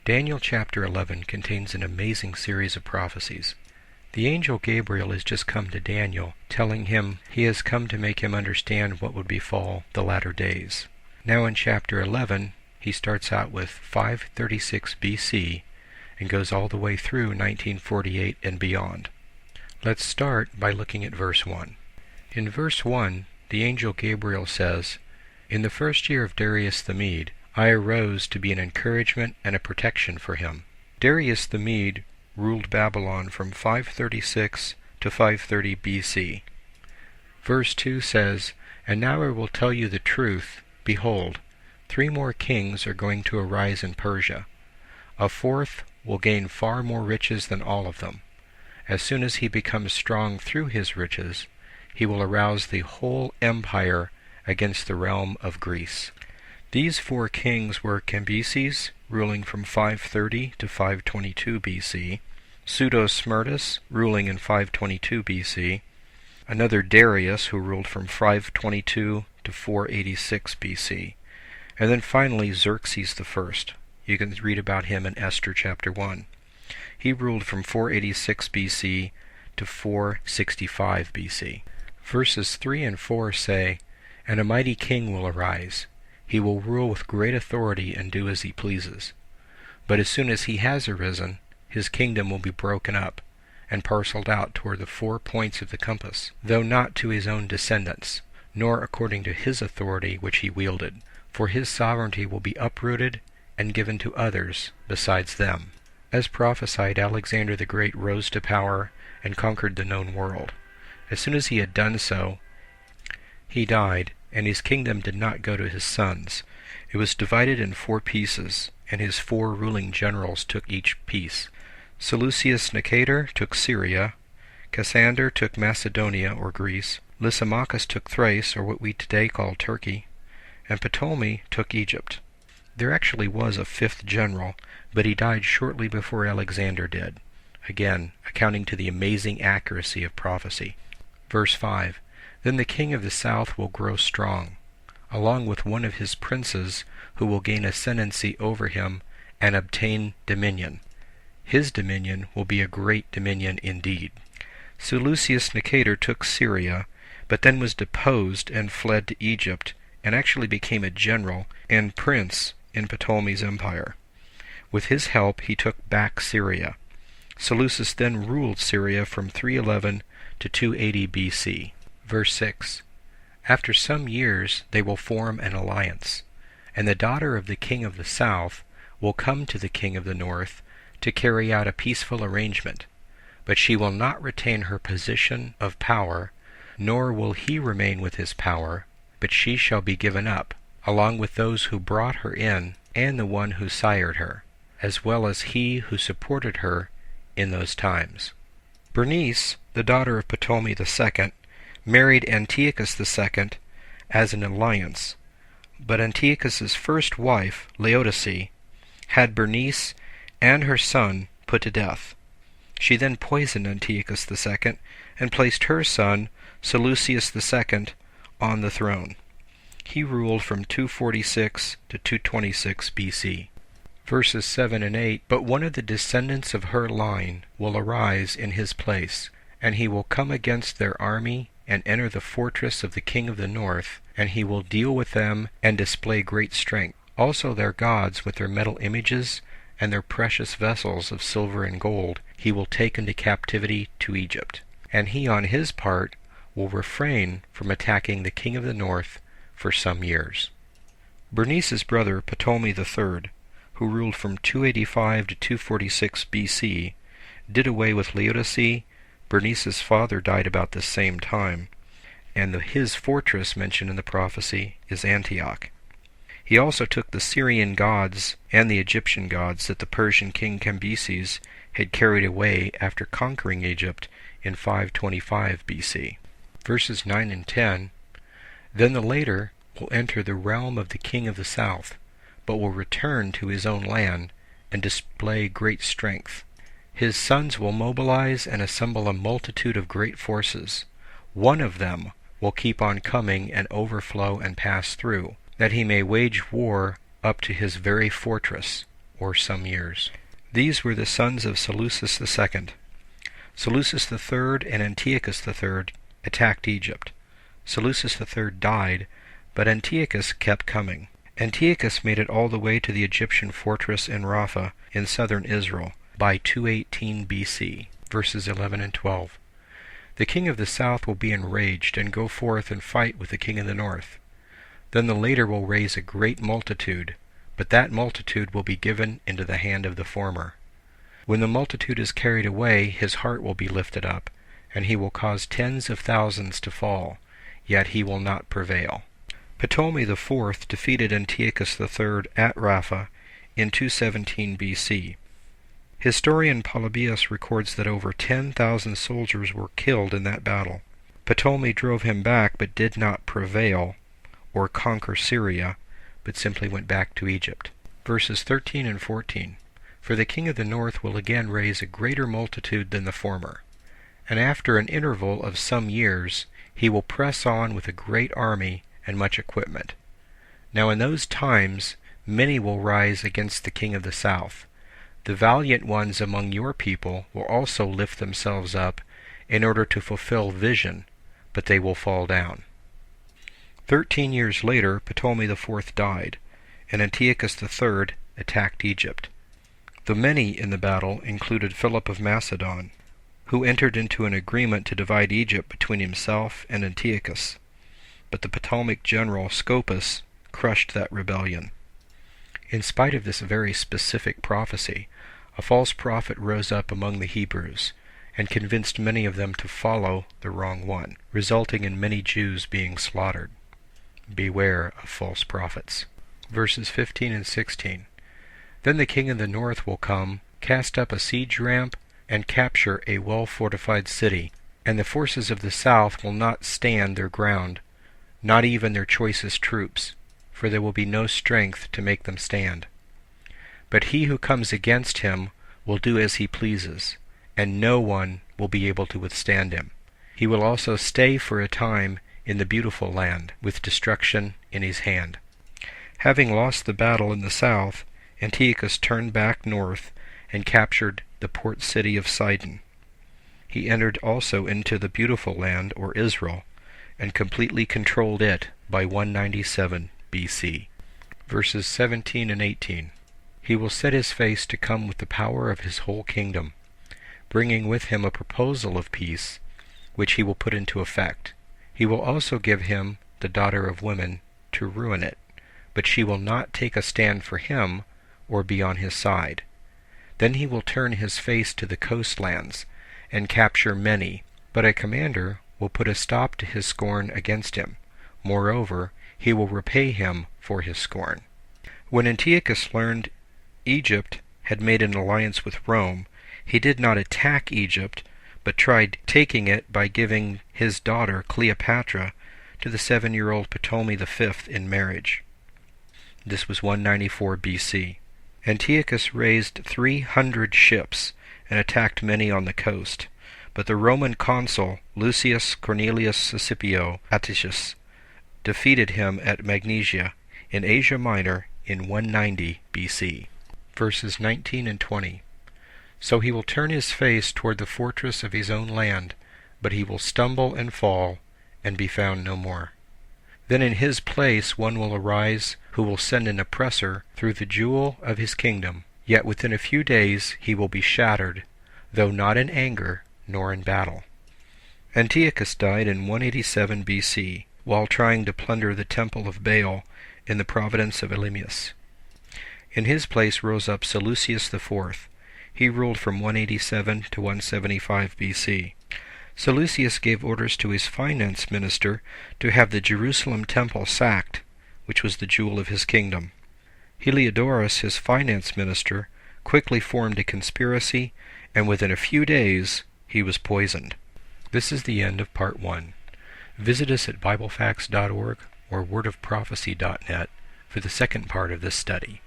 Daniel chapter 11 contains an amazing series of prophecies. The angel Gabriel has just come to Daniel, telling him he has come to make him understand what would befall the latter days. Now in chapter 11, he starts out with 536 BC and goes all the way through 1948 and beyond. Let's start by looking at verse 1. In verse 1, the angel Gabriel says, "In the first year of Darius the Mede, I arose to be an encouragement and a protection for him." Darius the Mede ruled Babylon from 536 to 530 BC. Verse 2 says, "And now I will tell you the truth. Behold, 3 more kings are going to arise in Persia. A 4th will gain far more riches than all of them. As soon as he becomes strong through his riches, he will arouse the whole empire against the realm of Greece." These 4 kings were Cambyses, ruling from 530 to 522 BC, Pseudo-Smyrtus, ruling in 522 BC, another Darius, who ruled from 522 to 486 BC, and then finally Xerxes I. You can read about him in Esther chapter 1. He ruled from 486 BC to 465 BC. Verses 3 and 4 say, "And a mighty king will arise. He will rule with great authority and do as he pleases. But as soon as he has arisen, his kingdom will be broken up and parceled out toward the 4 points of the compass, though not to his own descendants, nor according to his authority which he wielded. For his sovereignty will be uprooted and given to others besides them." As prophesied, Alexander the Great rose to power and conquered the known world. As soon as he had done so, he died, and his kingdom did not go to his sons. It was divided in 4 pieces, and his 4 ruling generals took each piece. Seleucus Nicator took Syria, Cassander took Macedonia or Greece, Lysimachus took Thrace, or what we today call Turkey, and Ptolemy took Egypt. There actually was a 5th general, but he died shortly before Alexander did, again accounting to the amazing accuracy of prophecy. Verse 5, "Then the king of the south will grow strong, along with one of his princes who will gain ascendancy over him and obtain dominion. His dominion will be a great dominion indeed." Seleucus Nicator took Syria, but then was deposed and fled to Egypt, and actually became a general and prince in Ptolemy's empire. With his help he took back Syria. Seleucus then ruled Syria from 311 to 280 BC. Verse 6, "After some years they will form an alliance, and the daughter of the king of the south will come to the king of the north to carry out a peaceful arrangement, but she will not retain her position of power, nor will he remain with his power, but she shall be given up, along with those who brought her in, and the one who sired her, as well as he who supported her in those times." Bernice, the daughter of Ptolemy II, married Antiochus II as an alliance, but Antiochus's first wife, Laodice, had Bernice and her son put to death. She then poisoned Antiochus II and placed her son, Seleucus II, on the throne. He ruled from 246 to 226 BC. Verses 7 and 8, "But one of the descendants of her line will arise in his place, and he will come against their army and enter the fortress of the king of the north, and he will deal with them and display great strength. Also their gods with their metal images and their precious vessels of silver and gold he will take into captivity to Egypt. And he on his part will refrain from attacking the king of the north for some years." Bernice's brother Ptolemy III, who ruled from 285 to 246 BC, did away with Laodice. Bernice's father died about the same time, and his fortress mentioned in the prophecy is Antioch. He also took the Syrian gods and the Egyptian gods that the Persian king Cambyses had carried away after conquering Egypt in 525 BC. Verses 9 and 10, "Then the later will enter the realm of the king of the south, but will return to his own land and display great strength. His sons will mobilize and assemble a multitude of great forces. One of them will keep on coming and overflow and pass through, that he may wage war up to his very fortress, or some years. These were the sons of Seleucus II. Seleucus III and Antiochus III attacked Egypt. Seleucus III died, but Antiochus kept coming. Antiochus made it all the way to the Egyptian fortress in Rapha in southern Israel by 218 BC, verses 11 and 12. The king of the south will be enraged and go forth and fight with the king of the north. Then the later will raise a great multitude, but that multitude will be given into the hand of the former. When the multitude is carried away, his heart will be lifted up, and he will cause tens of thousands to fall, yet he will not prevail. Ptolemy IV defeated Antiochus III at Rapha in 217 BC. Historian Polybius records that over 10,000 soldiers were killed in that battle. Ptolemy drove him back but did not prevail or conquer Syria, but simply went back to Egypt. Verses 13 and 14. For the king of the north will again raise a greater multitude than the former, and after an interval of some years he will press on with a great army and much equipment. Now in those times many will rise against the king of the south. The valiant ones among your people will also lift themselves up in order to fulfill vision, but they will fall down. 13 years later, Ptolemy IV died, and Antiochus III attacked Egypt. The many in the battle included Philip of Macedon, who entered into an agreement to divide Egypt between himself and Antiochus. But the Ptolemaic general Scopas crushed that rebellion. In spite of this very specific prophecy, a false prophet rose up among the Hebrews and convinced many of them to follow the wrong one, resulting in many Jews being slaughtered. Beware of false prophets. Verses 15 and 16. Then the king of the north will come, cast up a siege ramp, and capture a well-fortified city, and the forces of the south will not stand their ground, not even their choicest troops, for there will be no strength to make them stand. But he who comes against him will do as he pleases, and no one will be able to withstand him. He will also stay for a time in the beautiful land, with destruction in his hand. Having lost the battle in the south, Antiochus turned back north and captured the port city of Sidon. He entered also into the beautiful land, or Israel, and completely controlled it by 197 BC. Verses 17 and 18. He will set his face to come with the power of his whole kingdom, bringing with him a proposal of peace, which he will put into effect. He will also give him the daughter of women to ruin it, but she will not take a stand for him or be on his side. Then he will turn his face to the coastlands and capture many, but a commander will put a stop to his scorn against him. Moreover, he will repay him for his scorn. When Antiochus learned Egypt had made an alliance with Rome, he did not attack Egypt, but tried taking it by giving his daughter Cleopatra to the 7-year-old Ptolemy V in marriage. This was 194 BC. Antiochus raised 300 ships and attacked many on the coast, but the Roman consul Lucius Cornelius Scipio Atticus defeated him at Magnesia in Asia Minor in 190 BC. Verses 19 and 20. So he will turn his face toward the fortress of his own land, but he will stumble and fall, and be found no more. Then in his place one will arise who will send an oppressor through the jewel of his kingdom. Yet within a few days he will be shattered, though not in anger nor in battle. Antiochus died in 187 BC, while trying to plunder the temple of Baal in the province of Elymais. In his place rose up Seleucus IV. He ruled from 187 to 175 BC. Seleucus gave orders to his finance minister to have the Jerusalem temple sacked, which was the jewel of his kingdom. Heliodorus, his finance minister, quickly formed a conspiracy, and within a few days he was poisoned. This is the end of Part 1. Visit us at BibleFacts.org or wordofprophecy.net for the second part of this study.